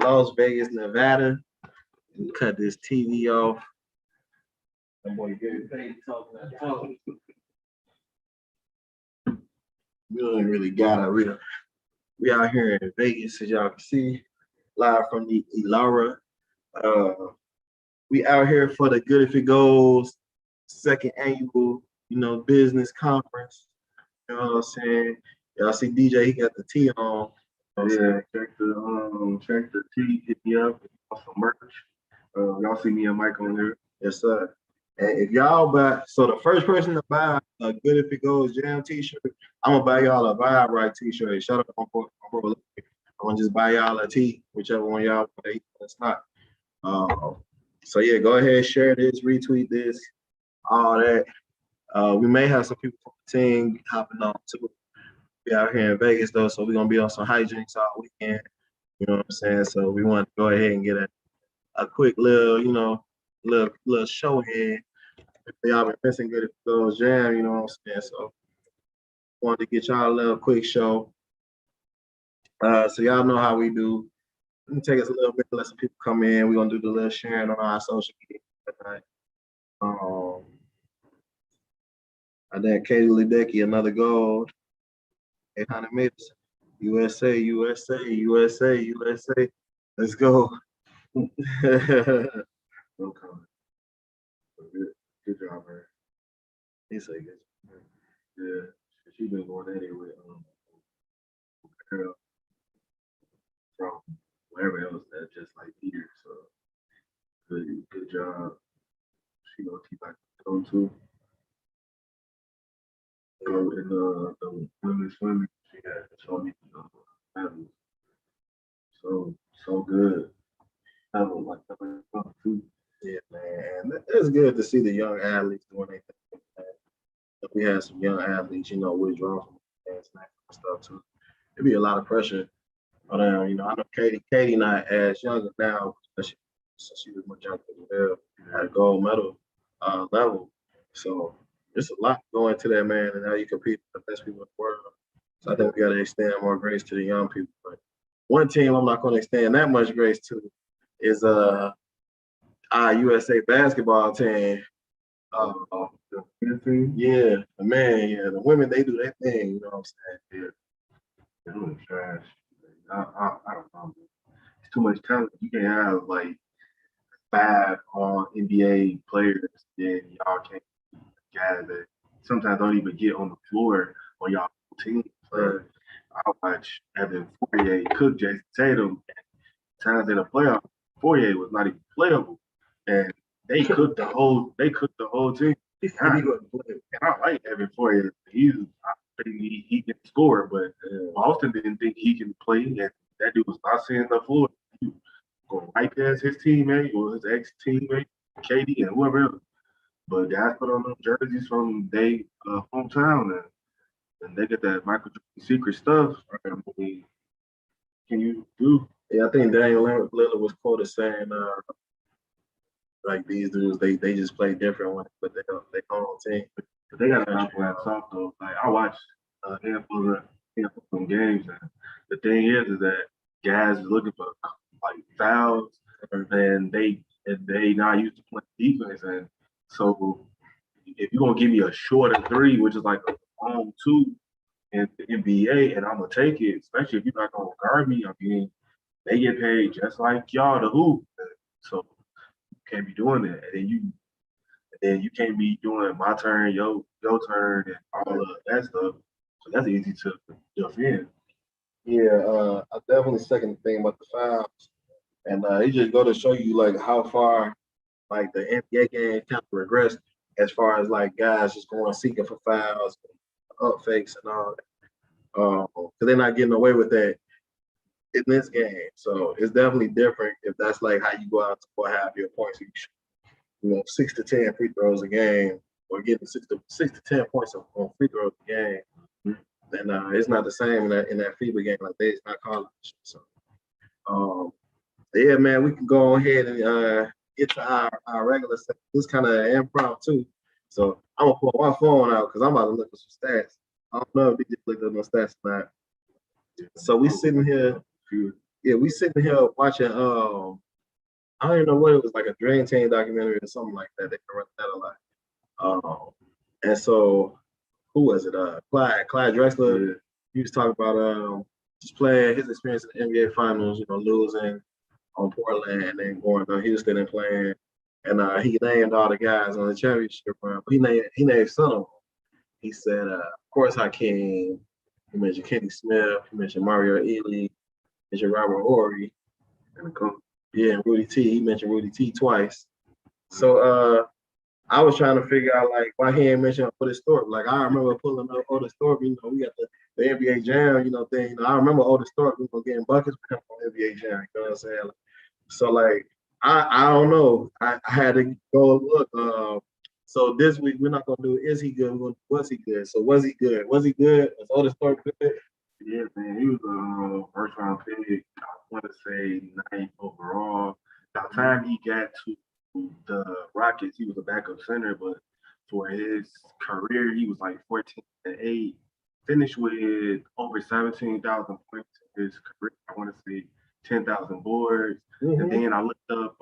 Las Vegas, Nevada. Cut this TV off. That boy getting paid talking that talk. We don't really got it. We out here in Vegas, as y'all can see, live from the Elara. We out here for the Good If It Goes second annual, business conference. You know what I'm saying? Y'all see DJ, he got the T on. Yeah, check the T, hit me up, some merch. Y'all see me and Mike on here. Yes, sir. And if y'all buy, so the first person to buy a Good If It Goes Jam t-shirt, I'm gonna buy y'all a Vibe Right t-shirt. Shut up, I'm gonna just buy y'all a tee, whichever one y'all want. It's not. So yeah, go ahead, share this, retweet this, all that. We may have some people from the team hopping on too. We out here in Vegas though, so we're gonna be on some hijinks all weekend. You know what I'm saying? So we want to go ahead and get a quick little, little show here. If y'all been missing Good If It Goes Jam, you know what I'm saying? So wanted to get y'all a little quick show. So y'all know how we do. Let me take us a little bit, let some people come in. We're gonna do the little sharing on our social media tonight. And then Katie Ledecky, another gold. 800 meters. USA, USA, USA, USA. Let's go. No comment. Good job, man. He said good. Yeah, she been going at it with girl from wherever else that just like here. So good job. She gonna keep like going too. So in the women's swimming, she had shown me medals. So good. Medal like too. Yeah, man. It's good to see the young athletes doing their thing. We had some young athletes, withdraw from and stuff too. It'd be a lot of pressure. But I know Katie not as young now, since she was much younger as well at a gold medal level. So there's a lot going to that, man, and how you compete with the best people in the world. So I think we got to extend more grace to the young people. But one team I'm not going to extend that much grace to is our USA basketball team. Yeah, the women, they do their thing. You know what I'm saying? Yeah, they're doing trash. I don't know. It's too much talent. You can have like 5 all NBA players, then y'all can't guys that sometimes don't even get on the floor on y'all team. But I watch Evan Fournier cook Jason Tatum. Times in the playoff, Fournier was not even playable, and they cooked the whole team. And I like Evan Fournier. I think he can score, but Boston didn't think he can play, and that dude was not seeing the floor. He going right past his teammate or his ex-teammate, KD, and whoever else. But guys put on them jerseys from their hometown, and they get that Michael Jordan secret stuff. I mean, can you do? Yeah, I think Daniel Lillard was quoted saying, like these dudes, they just play different when they put their own team. But they got to knock that off though. Like I watched a handful of games, and the thing is that guys is looking for like fouls, and they not used to playing defense, and so if you're gonna give me a shorter 3, which is like a long 2 in the NBA, and I'm gonna take it, especially if you're not gonna guard me. I mean, they get paid just like y'all to hoop, so you can't be doing that, and then you can't be doing my turn, your turn, and all of that stuff. So that's easy to defend. Yeah, I definitely second the thing about the fouls, and it just go to show you like how far like the NBA game kind of regressed as far as like guys just going seeking for fouls, up fakes, and all that. Because they're not getting away with that in this game. So it's definitely different if that's like how you go out to half your points. You 6 to 10 free throws a game, or getting 6 to 10 points on free throws a game. And it's not the same in that FIBA game like that. It's not college. So, yeah, man, we can go ahead and get to our regular set. This kind of impromptu. So I'm gonna pull my phone out because I'm about to look at some stats. I don't know if they just looked at my stats or not. So we sitting here. yeah, we sitting here watching. I don't even know what it was, like a Dream Team documentary or something like that. They run that a lot. And so who was it? Clyde Drexler. Yeah. He was talking about just playing his experience in the NBA Finals. You know, losing on Portland and then going to Houston and playing. And he named all the guys on the championship run. He named some of them. He said, of course, Hakeem. He mentioned Kenny Smith. He mentioned Mario Ely. He mentioned Robert Horry. And the Yeah, and Rudy T. He mentioned Rudy T twice. So I was trying to figure out like why he ain't mentioned Otis Thorpe. Like I remember pulling up Otis Thorpe. You know, we got the NBA Jam. You know, thing. You know, I remember Otis Thorpe. You know, getting buckets from NBA Jam. You know what I'm saying? So like I don't know. I had to go look. So this week we're not gonna do is he good? We're gonna do was he good? So was he good? Was he good? Was Otis Thorpe good? Yeah, man, he was a first round pick. I want to say ninth overall. By the time he got to the Rockets, he was a backup center, but for his career, he was like 14 and 8. Finished with over 17,000 points in his career. I want to say 10,000 boards. And then I looked up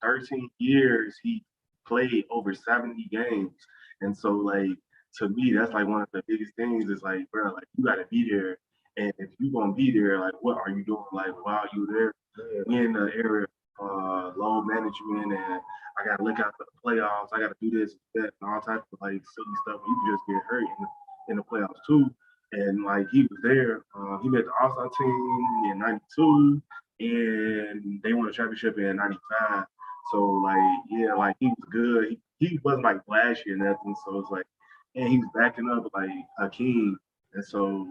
13 years, he played over 70 games. And so, like, to me, that's like one of the biggest things is like, bro, like you got to be there. And if you're going to be there, like, what are you doing? Like, while you're there, we in the area of load management and I got to look out for the playoffs. I got to do this, that, and all types of like silly stuff. You can just get hurt in the playoffs too. And like he was there, he made the All Star team in '92, and they won a championship in '95. So like, yeah, like he was good. He wasn't like flashy or nothing. So it's like, and he was backing up like Hakeem. And so,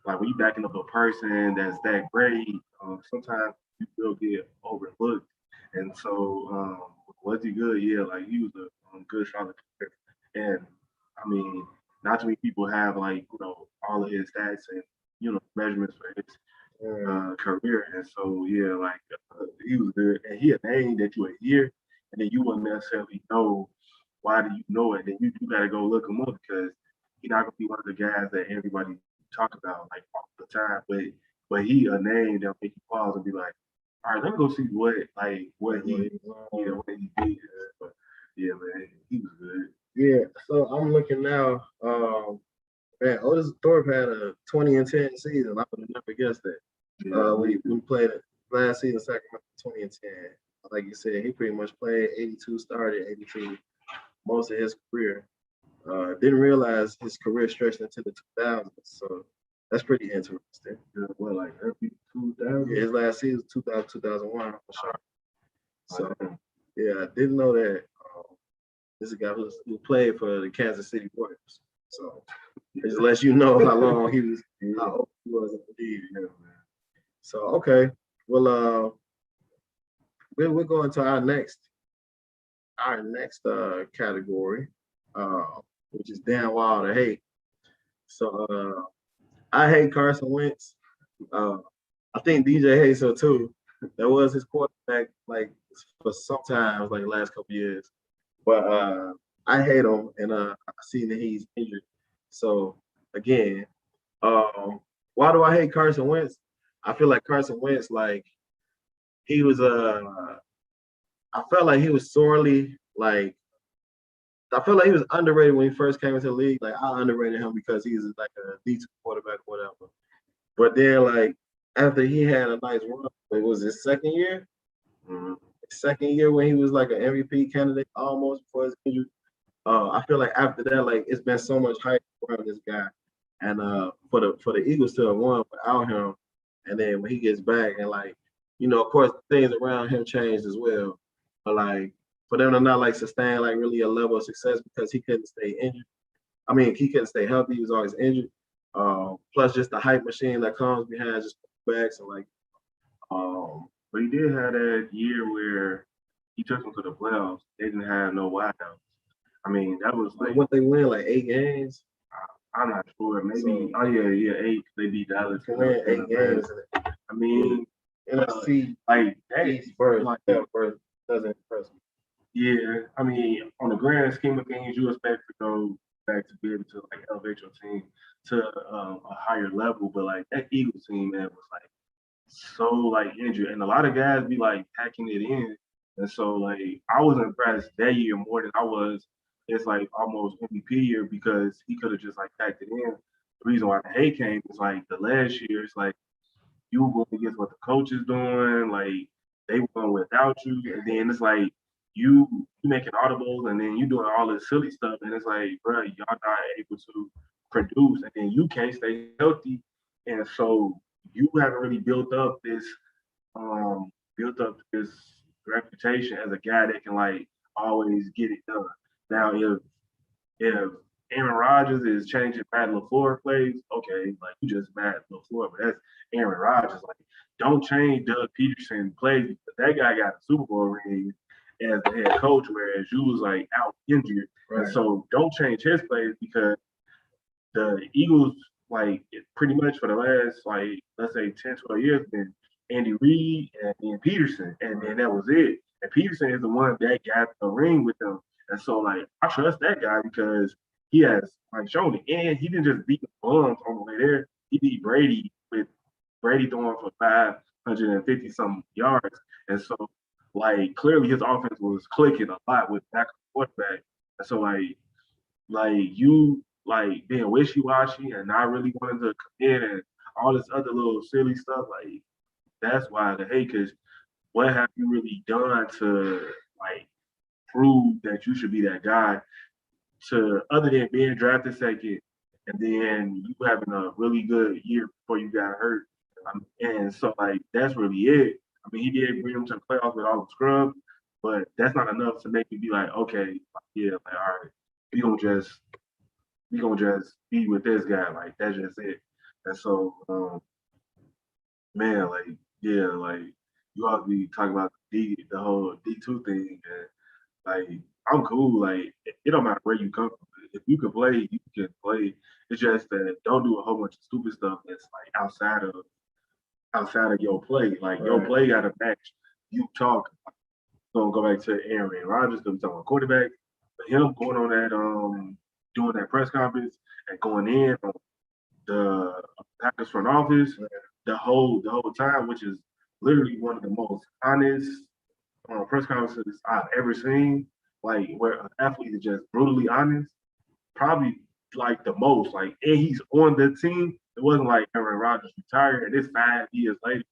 like when you backing up a person that's that great, sometimes you will get overlooked. And so, was he good? Yeah, like he was a good Charlotte player. And I mean, not too many people have like all of his stats and measurements for his career. And so, yeah, like he was good, and he a name that you would hear, and then you wouldn't necessarily know why do you know it. Then you do gotta go look him up because he's not gonna be one of the guys that everybody talk about like all the time. But he a name that make you pause and be like, all right, let me go see what he did. But yeah, man, he was good. Yeah. So I'm looking now. Man, Otis Thorpe had a 20-10 season. I would have never guessed that. Yeah, We played it last season, Sacramento 20-10. Like you said, he pretty much played 82, started 82 most of his career. Didn't realize his career stretched into the 2000s. So that's pretty interesting. yeah, well, like every 2000. Yeah, his last season 2000, 2001 for sure. So yeah, I didn't know that. This is a guy who played for the Kansas City Royals. So it just lets you know how long he was, how old he was in the league. Yeah, man. So okay, well, we're going to our next category, which is damn wild to hate. So I hate Carson Wentz. Uh, I think DJ hates him too. That was his quarterback, like for sometimes, like the last couple years. But I hate him, and I see that he's injured. So again, why do I hate Carson Wentz? I feel like Carson Wentz, like he was I felt like he was sorely like I felt like he was underrated when he first came into the league. Like I underrated him because he's like a decent quarterback or whatever. But then like after he had a nice run, it was his second year. Mm-hmm. Second year when he was like an MVP candidate almost before his injury. I feel like after that, like it's been so much hype around this guy, and for the Eagles to have won without him, and then when he gets back, and like of course things around him changed as well, but like for them to not like sustain like really a level of success because he couldn't stay injured. I mean, he couldn't stay healthy; he was always injured. Plus, just the hype machine that comes behind just backs and like. But he did have that year where he took them to the playoffs. They didn't have no wideouts. I mean, that was like what they win, like 8 games. I'm not sure. Maybe. So, oh yeah, 8. They beat Dallas. They win 8 games. I mean, NFC like that East first, like first doesn't impress me. Yeah, I mean, on the grand scheme of things, you expect to go back to be able to like elevate your team to a higher level. But like that Eagles team, man, was like so like injured, and a lot of guys be like packing it in, and so like I was impressed that year more than I was. It's like almost MVP year because he could have just like packed it in. The reason why the hate came is like the last year. It's like you going against what the coach is doing, like they won without you, and then it's like you making audibles, and then you doing all this silly stuff, and it's like, bro, y'all not able to produce, and then you can't stay healthy, and so you haven't really built up this reputation as a guy that can like always get it done. Now, if Aaron Rodgers is changing Matt LaFleur plays, okay, like you just Matt LaFleur, but that's Aaron Rodgers. Like, don't change Doug Peterson plays because that guy got a Super Bowl ring as the head coach, whereas you was like out injured. Right. And so don't change his plays because the Eagles, like pretty much for the last like let's say 10, 12 years, been Andy Reid and then Peterson, and then that was it. And Peterson is the one that got the ring with them, and so like I trust that guy because he has like shown it, and he didn't just beat the bums on the way there. He beat Brady with Brady throwing for 550 some yards, and so like clearly his offense was clicking a lot with back quarterback, and so like you like being wishy washy and not really wanting to commit and all this other little silly stuff. Like that's why the hate. Because what have you really done to like prove that you should be that guy? To other than being drafted second and then you having a really good year before you got hurt. And so like that's really it. I mean, he did bring them to the playoffs with all the scrub, but that's not enough to make me be like, okay, yeah, like all right, we gonna just we gonna just be with this guy. Like that's just it. And so, man, like yeah, like you ought to be talking about the whole D2 thing, and like I'm cool. Like it don't matter where you come from. If you can play, you can play. It's just that don't do a whole bunch of stupid stuff that's like outside of your play. Like right. Your play got to match. You talk. Gonna go back to Aaron Rodgers because we talking about quarterback. But him going on that doing that press conference and going in on the Packers front office the whole time, which is literally one of the most honest press conferences I've ever seen. Like where an athlete is just brutally honest, probably like the most. Like, and he's on the team. It wasn't like Aaron Rodgers retired and it's 5 years later,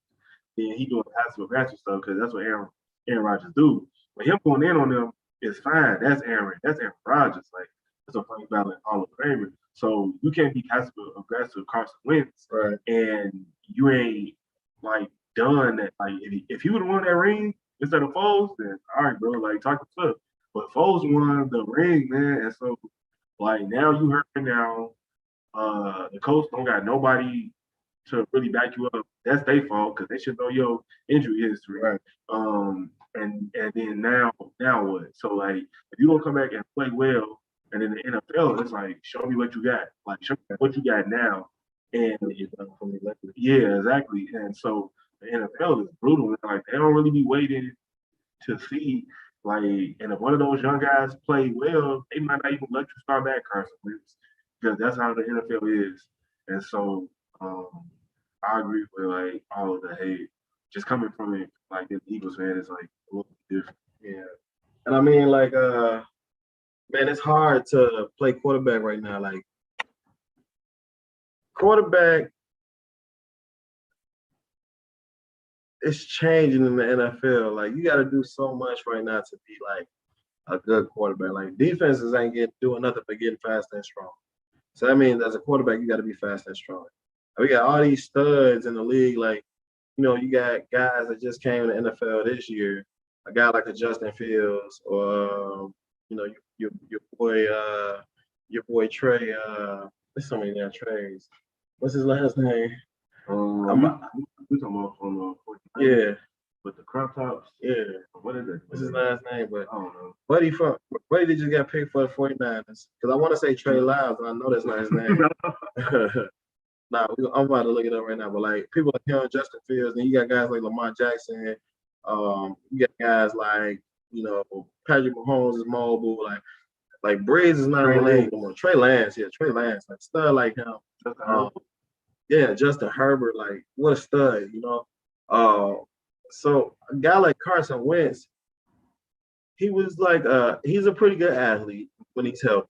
then he doing passive aggressive stuff because that's what Aaron Rodgers do. But him going in on them is fine. That's Aaron Rodgers. Like that's a Frank Valley Hall of Famer. So you can't be passive aggressive Carson Wentz, right? And you ain't like done that. Like if you would have won that ring instead of Foles, then all right, bro. Like talk the flip. But Foles won the ring, man, and so like now you hurt now. The coach don't got nobody to really back you up. That's their fault because they should know your injury history. Right. And then now what? So like if you don't come back and play well, and in the NFL, it's like show me what you got. Like show me what you got now. And yeah, exactly. And so the NFL is brutal. Like they don't really be waiting to see. Like, and if one of those young guys play well, they might not even let you start back Carson Wentz because that's how the NFL is. And so I agree with like all of the hate. Just coming from it, like an Eagles fan is like a little bit different. Yeah. And I mean, like, man, it's hard to play quarterback right now. Like, quarterback it's changing in the NFL. Like, you got to do so much right now to be like a good quarterback. Like, defenses ain't doing nothing but getting fast and strong. So that means as a quarterback, you got to be fast and strong. We got all these studs in the league. Like, you know, you got guys that just came to the NFL this year. A guy like a Justin Fields, or you know, your boy Trey. There's so many damn Treys. What's his last name? We talking about from yeah. With the crop tops. Yeah. What is it? What's his last name? But I don't know. Buddy just got picked for the 49ers. Because I want to say Trey Lyles, and I know that's not his name. Nah, I'm about to look it up right now. But like people like him, Justin Fields, and you got guys like Lamar Jackson. You got guys like, you know, Patrick Mahomes is mobile. Like Breeze is not in the league anymore. Trey Lance, like stud like him. Yeah, Justin Herbert, like what a stud, you know. So a guy like Carson Wentz, he was like he's a pretty good athlete when he's healthy.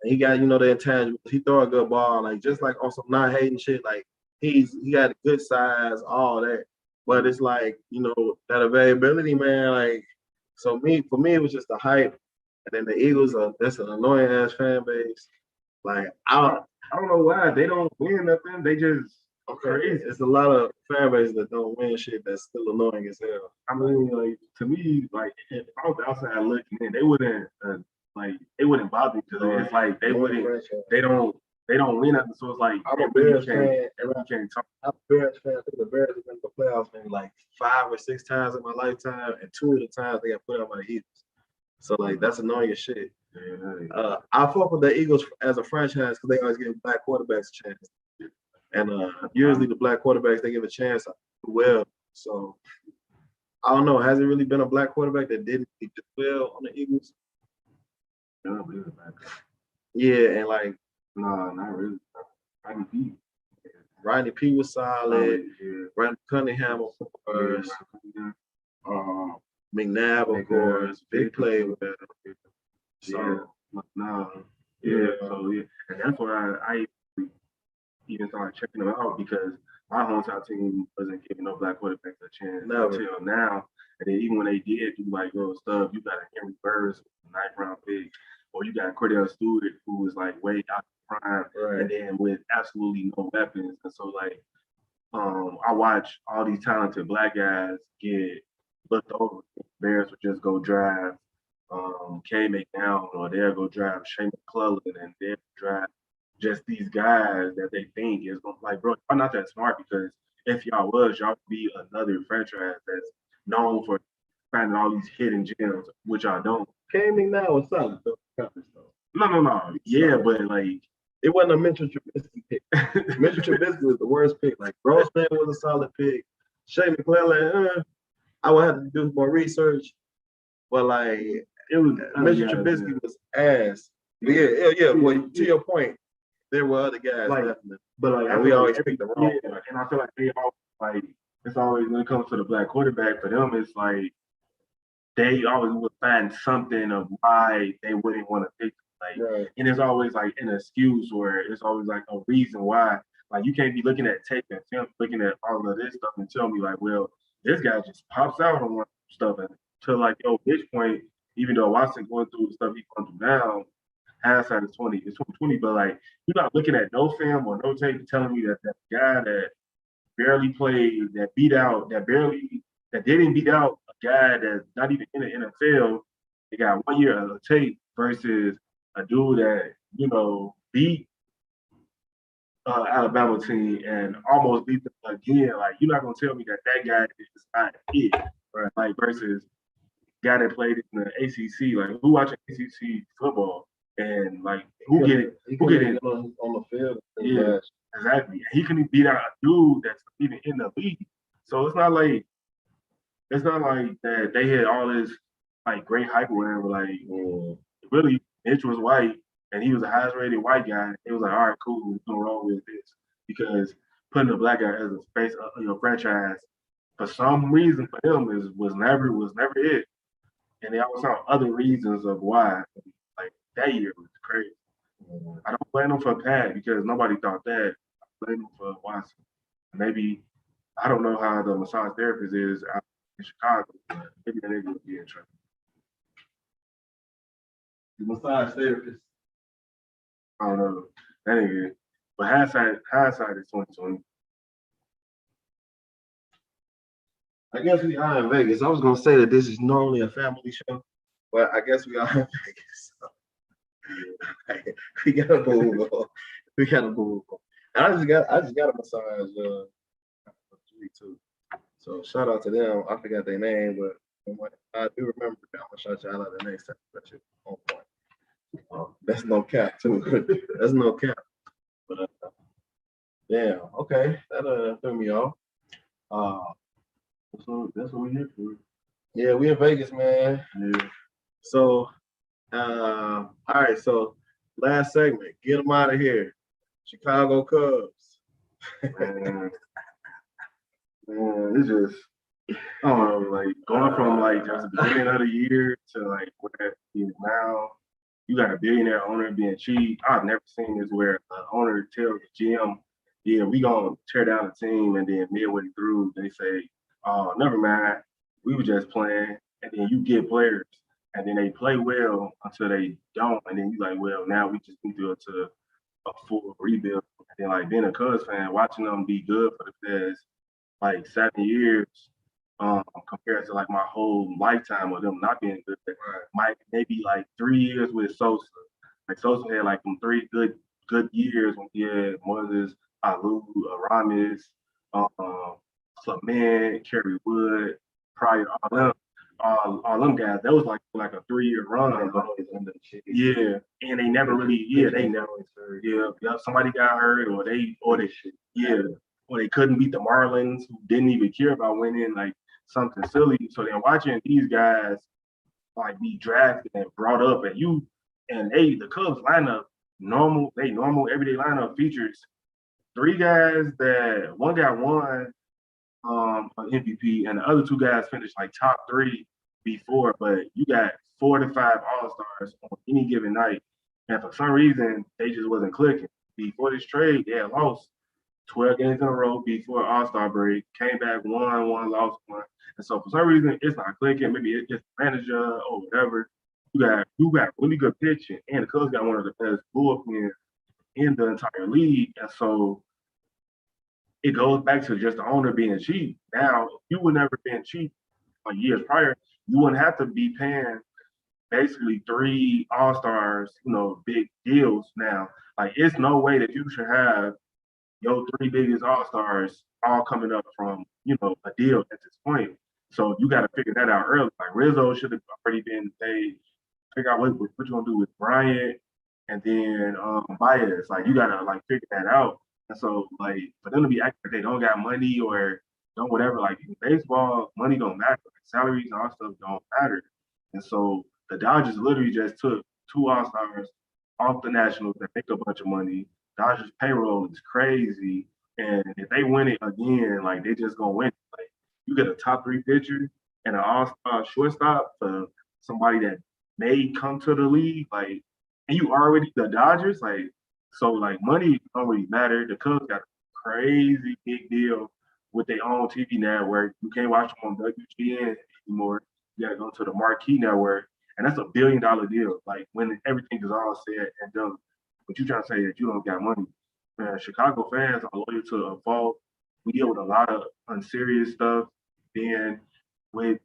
He got the intangibles. He throw a good ball, like just like on some not hating shit. Like he got a good size, all that. But it's like that availability, man. Like for me, it was just the hype, and then the Eagles are that's an annoying ass fan base. Like I don't know why they don't win nothing. They just crazy. It's a lot of fan bases that don't win shit that's still annoying as hell. I mean, like to me, like if I was outside looking in, they wouldn't it wouldn't bother me because it's like they don't win nothing. So it's like I'm a Bears fan. Can't talk. I'm a Bears fan. I think the Bears have been in the playoffs maybe like 5 or 6 times in my lifetime, and 2 of the times they got put out by the Eagles. So like that's annoying as shit. I fuck with the Eagles as a franchise because they always give black quarterbacks a chance, and usually the black quarterbacks they give a chance to do well. So I don't know. Has it really been a black quarterback that didn't do well on the Eagles? Yeah, and like no, not really. Rodney P was solid. Brandon Cunningham, of course. McNabb, of course. Big play with that. So no, so and that's why I even started checking them out because my hometown team wasn't giving no black quarterbacks a chance until now. And then even when they did do like little stuff, you got a Henry Burris, 9th round pick, or you got Cordell Stewart, who was like way out of prime, and then with absolutely no weapons. And so like I watch all these talented black guys get looked over. Bears would just go draft K McNown, or they'll go draft Shane McClellan, and they'll draft just these guys that they think is going to, like, bro, y'all not that smart because if y'all was, y'all would be another franchise that's known for finding all these hidden gems, which y'all don't. K McNown was solid though. No. Yeah, but like it wasn't a Mitchell Trubisky pick. Mitchell Trubisky was the worst pick. Like Grossman was a solid pick. Shane McClellan, I would have to do more research. But like it was Mitchell Trubisky was ass. But yeah. Well, to your point, there were other guys, but like and we always pick the wrong. And I feel like they all like it's always when it comes to the black quarterback for them, it's like they always would find something of why they wouldn't want to pick. Like, and there's always like an excuse or it's always like a reason why. Like you can't be looking at tape and film, looking at all of this stuff and tell me like, well, this guy just pops out on one stuff and to like, yo, this point, even though Watson going through the stuff he's going through now, hindsight is 20. It's 2020, but like you're not looking at no film or no tape telling me that that guy that barely played, that didn't beat out a guy that's not even in the NFL, they got 1 year of tape versus a dude that, beat Alabama team and almost beat them again. Like, you're not going to tell me that guy is not it, right? Like, versus guy that played in the ACC. Like, who watching ACC football? And, like, who get it on the field? Yeah, exactly. He couldn't beat out a dude that's even in the league. So it's not like that they had all this, like, great hype or whatever. Like, really, Mitch was white, and he was the highest rated white guy. It was like, all right, cool, we're going to roll with this. Because putting a black guy as a face of your franchise, for some reason for him, was never it. And they always found other reasons of why. Like, that year was crazy. I don't blame him for Pat because nobody thought that. I blame him for Watson. Maybe, I don't know how the massage therapist is out in Chicago, but maybe that nigga would be in trouble. The massage therapist. I don't know. That nigga. But hindsight is 2020. I guess we are in Vegas. I was gonna say that this is normally a family show, but I guess we are in Vegas. So. We gotta move on. And I just got a massage too. So shout out to them. I forgot their name, but I do remember. I'm gonna shout y'all out the next time. That's on point. That's no cap too. That's no cap. But yeah, okay. That threw me off. That's what we're here for. Yeah, we in Vegas, man. Yeah. So, all right. So, last segment. Get them out of here. Chicago Cubs. Man, it's just I don't know, like going from like just the beginning of the year to like where it is now. You got a billionaire owner being cheap. I've never seen this where the owner tells the GM, "Yeah, we gonna tear down the team," and then midway through they say, "Oh, never mind, we were just playing," and then you get players, and then they play well until they don't, and then you like, well, now we just need to go to a full rebuild. And then like being a Cubs fan, watching them be good for the past like 7 years, compared to like my whole lifetime of them not being good. Might maybe like 3 years with Sosa. Like Sosa had like them three good years when he had Moses, Alou, Aramis, uh, Clement, Kerry Wood, prior all them. All them guys, that was like a 3 year run. Yeah, and they never really, they never, yeah, somebody got hurt yeah, or they couldn't beat the Marlins, who didn't even care about winning, like something silly. So then watching these guys like be drafted and brought up, and the Cubs lineup, normal everyday lineup features three guys that one guy won an MVP, and the other two guys finished like top three before. But you got 4 to 5 All Stars on any given night, and for some reason they just wasn't clicking. Before this trade, they had lost 12 games in a row before All Star break. Came back, won one, lost one, and so for some reason it's not clicking. Maybe it's just the manager or whatever. You got really good pitching, and the Cubs got one of the best bullpens in the entire league, and so it goes back to just the owner being cheap. Now, if you would never been cheap like years prior, you wouldn't have to be paying basically three all stars, big deals now. Like it's no way that you should have your three biggest all stars all coming up from, a deal at this point. So you got to figure that out early. Like Rizzo should have already been paid. Figure out what you're gonna do with Bryant and then Baez. Like you gotta like figure that out. And so like for them to be acting like they don't got money or don't whatever, like in baseball, money don't matter. Like, salaries and all stuff don't matter. And so the Dodgers literally just took two All Stars off the Nationals that make a bunch of money. Dodgers payroll is crazy, and if they win it again, like they just gonna win. Like you get a top three pitcher and an All Star shortstop for somebody that may come to the league, like, and you already the Dodgers, like, so like money don't really matter. The Cubs got a crazy big deal with their own TV network. You can't watch them on WGN anymore. You gotta go to the Marquee network, and that's $1 billion deal. Like when everything is all said and done, but you trying to say that you don't got money. Man, Chicago fans are loyal to a fault. We deal with a lot of unserious stuff, being with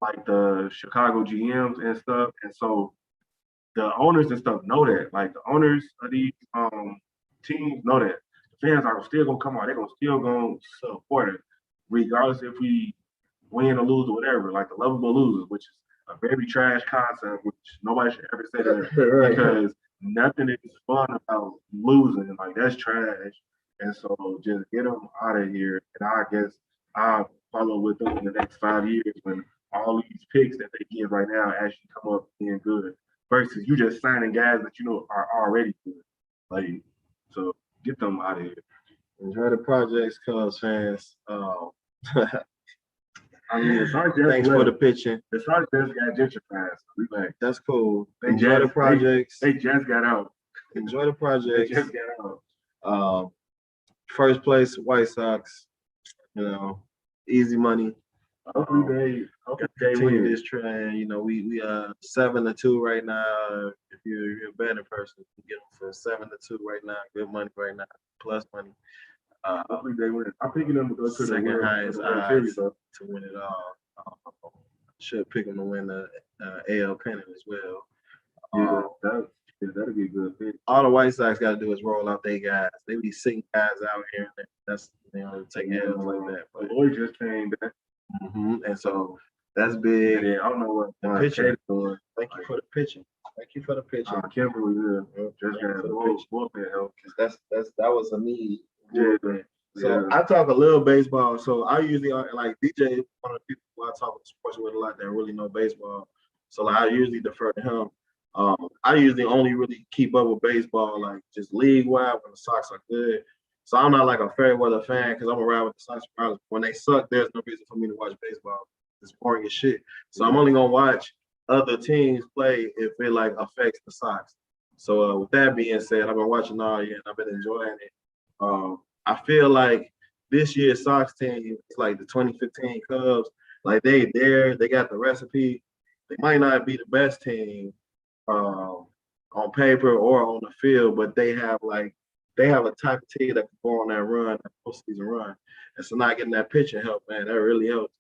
like the Chicago GMs and stuff. And so the owners and stuff know that. Like the owners of these teams know that. The fans are still gonna come out. They're still gonna support it, regardless if we win or lose or whatever. Like the lovable losers, which is a very trash concept, which nobody should ever say that right. Because nothing is fun about losing. Like that's trash. And so just get them out of here. And I guess I'll follow with them in the next 5 years when all these picks that they give right now actually come up being good versus you just signing guys that are already good. Like, so get them out of here. Enjoy the projects, Cubs fans. I mean, thanks for the pitching. The Sarge just got gentrified. So relax. That's cool. Enjoy the projects. They just got out. Enjoy the projects. They just got out. First place, White Sox. Easy money. Hopefully they continue this trend. We 7-2 right now. If you're a betting person, you get them for 7-2 right now. Good money right now, plus money. Hopefully they win. I'm picking them to go to the second highest series to win it all. Should pick them to win the AL pennant as well. That'll be a good pick. All the White Sox got to do is roll out their guys. They be sitting guys out here. That's take L's like that. But Lloyd just came back. And so that's big. And then, I don't know what the pitching. Thank you for the pitching. Kimberly just got bullpen help because that was a need. Yeah. So I talk a little baseball. So I usually like DJ, one of the people who I talk sports with a lot that really know baseball. So like I usually defer to him. I usually only really keep up with baseball like just league wide when the Sox are good. So I'm not like a fair weather fan because I'm around with the Sox regardless. When they suck, there's no reason for me to watch baseball. It's boring as shit. So I'm only gonna watch other teams play if it like affects the Sox. So with that being said, I've been watching all year and I've been enjoying it. I feel like this year's Sox team is like the 2015 Cubs. Like they got the recipe. They might not be the best team on paper or on the field, but they have a type of team that can go on that run, that postseason run. And so not getting that pitching help, man, that really helps.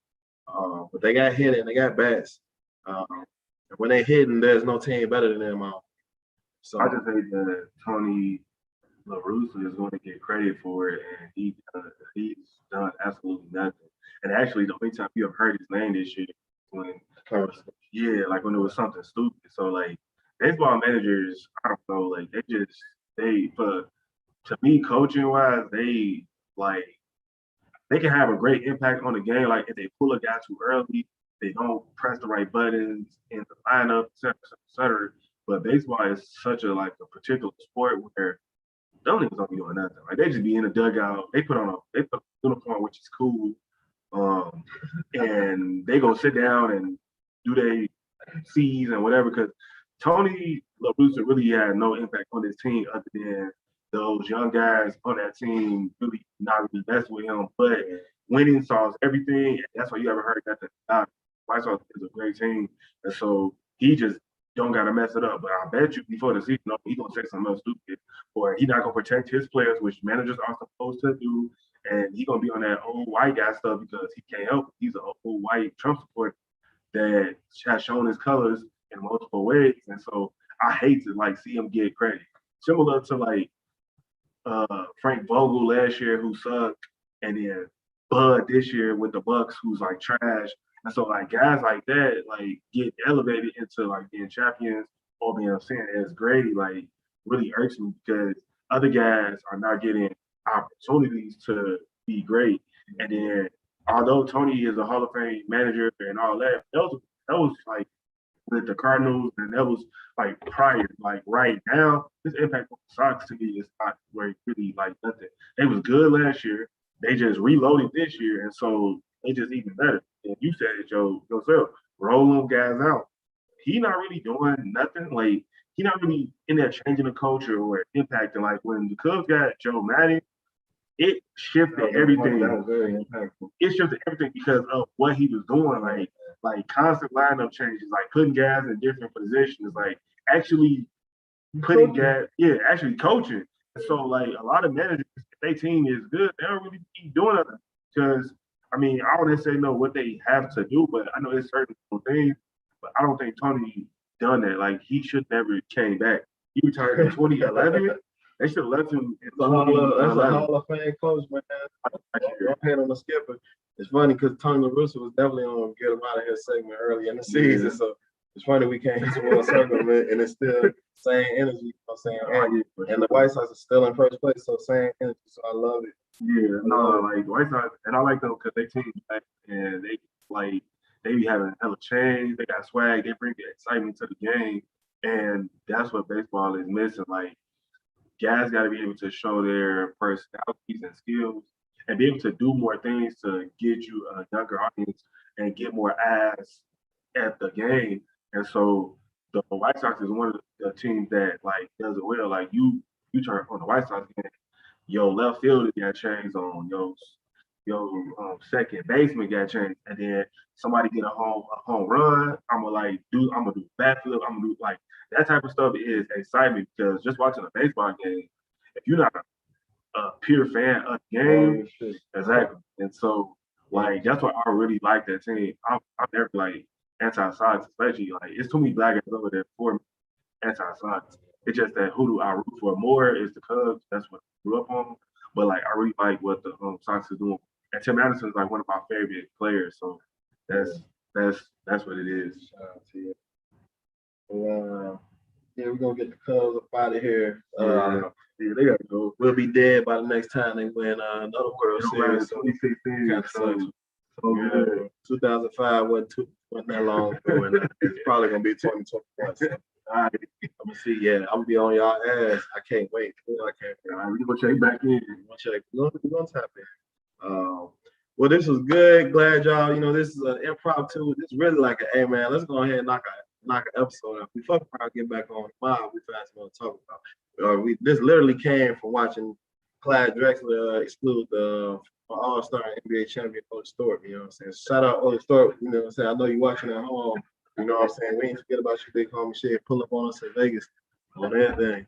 But they got hitting, they got bats. And when they hitting, there's no team better than them. So I just think that Tony La Russa is going to get credit for it, and he's done absolutely nothing. And actually, the only time you have heard his name this year when like when it was something stupid. So like baseball managers, I don't know, like but to me, coaching wise, like they can have a great impact on the game. Like if they pull a guy too early, they don't press the right buttons in the lineup, et cetera, et cetera. But baseball is such a particular sport where them niggas don't be doing nothing. Like they just be in the dugout. They put a uniform, which is cool. And they go sit down and do their C's and whatever. Because Tony La Russa really had no impact on this team other than those young guys on that team really not really messing with him. But winning solves everything. And that's why you ever heard nothing about it. White Sox is a great team, and so he just don't gotta mess it up. But I bet you before the season, he's gonna say something else stupid, or he's not gonna protect his players, which managers are supposed to do. And he's gonna be on that old white guy stuff because he can't help it. He's an old white Trump supporter that has shown his colors in multiple ways. And so I hate to see him get credit. Similar to Frank Vogel last year who sucked, and then Bud this year with the Bucks who's trash. And so guys like that get elevated into being champions or being seen as great really irks me because other guys are not getting opportunities to be great. And then although Tony is a Hall of Fame manager and all that was with the Cardinals and that was prior. Right now, his impact on the Sox to me is not very really nothing. They was good last year. They just reloaded this year, and so they just even better. And you said it yourself, roll them guys out. He not really doing nothing. He not really in there changing the culture or impacting. When the Cubs got Joe Madden, it shifted everything. That was very impactful. It shifted everything because of what he was doing. Constant lineup changes, putting guys in different positions, actually putting guys, actually coaching. And so a lot of managers, if their team is good, they don't really keep doing it because I don't necessarily know what they have to do, but I know there's certain things. But I don't think Tony done that. He should never came back. He retired in 2011. They should have left him. That's a Hall of Fame coach, man. Go ahead on the skipper. It's funny because Tony La Russa was definitely on get him out of his segment early in the season. So it's funny we can't hit full circle and it's still same energy. You know what I'm saying? And the White Sox are still in first place, so same energy. So I love it. Yeah, no, the White Sox, and I like them because they team back and they be having hella change. They got swag. They bring the excitement to the game, and that's what baseball is missing. Guys got to be able to show their personalities and skills and be able to do more things to get you a younger audience and get more eyes at the game. And so the White Sox is one of the teams that does it well. You turn on the White Sox game, your left fielder got changed on, your second baseman got changed, and then somebody get a home run. I'm gonna do backflip. I'm gonna do that type of stuff is exciting because just watching a baseball game, if you're not a pure fan of the game, exactly. And so that's why I really like that team. I'm never anti-Sox, especially it's too many black guys over there for me anti-Sox. It's just that who do I root for more is the Cubs. That's what I grew up on. But I really like what the Sox is doing. And Tim Anderson is one of my favorite players. So that's what it is. Shout out to you. Well, we're gonna get the Cubs up out of here. They gotta go. We'll be dead by the next time they win another World Series. 2016. So 2005 wasn't that long ago, and it's probably gonna be 2021. So. All right, I'm gonna see. Yeah, I'm gonna be on y'all ass. I can't wait. I can't wait. all right, we gonna check back in. I'm gonna check. We're gonna tap in. Well, this was good. Glad y'all. This is an impromptu. This is really like a, hey man, let's go ahead and knock an episode out. We fuck around, get back on the mob. We find something to talk about. This literally came from watching Clyde Drexler exclude the All-Star NBA champion Otis Thorpe. You know what I'm saying? Shout out Otis Thorpe. You know what I'm saying? I know you watching at home. You know what I'm saying? We ain't forget about you, big homie. Shit, pull up on us in Vegas on everything.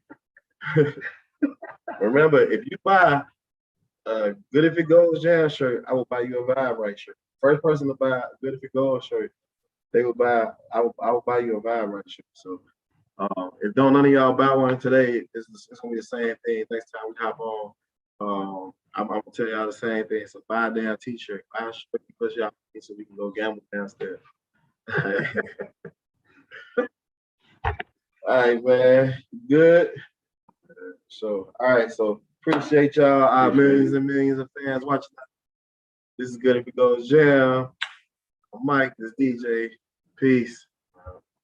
Remember, if you buy Good If It Goes Jam shirt, I will buy you a Vibe Right shirt. First person to buy a Good If It Goes shirt, I will buy you a Vibe Right shirt. So if don't none of y'all buy one today, it's gonna be the same thing. Next time we hop on, I'm gonna tell y'all the same thing. So buy a damn t-shirt, buy a shirt, push y'all so we can go gamble downstairs. All right, man. Good. So, all right. So, appreciate y'all, our millions and millions of fans watching. This is Good If It Goes Jam. I'm Mike, this DJ. Peace.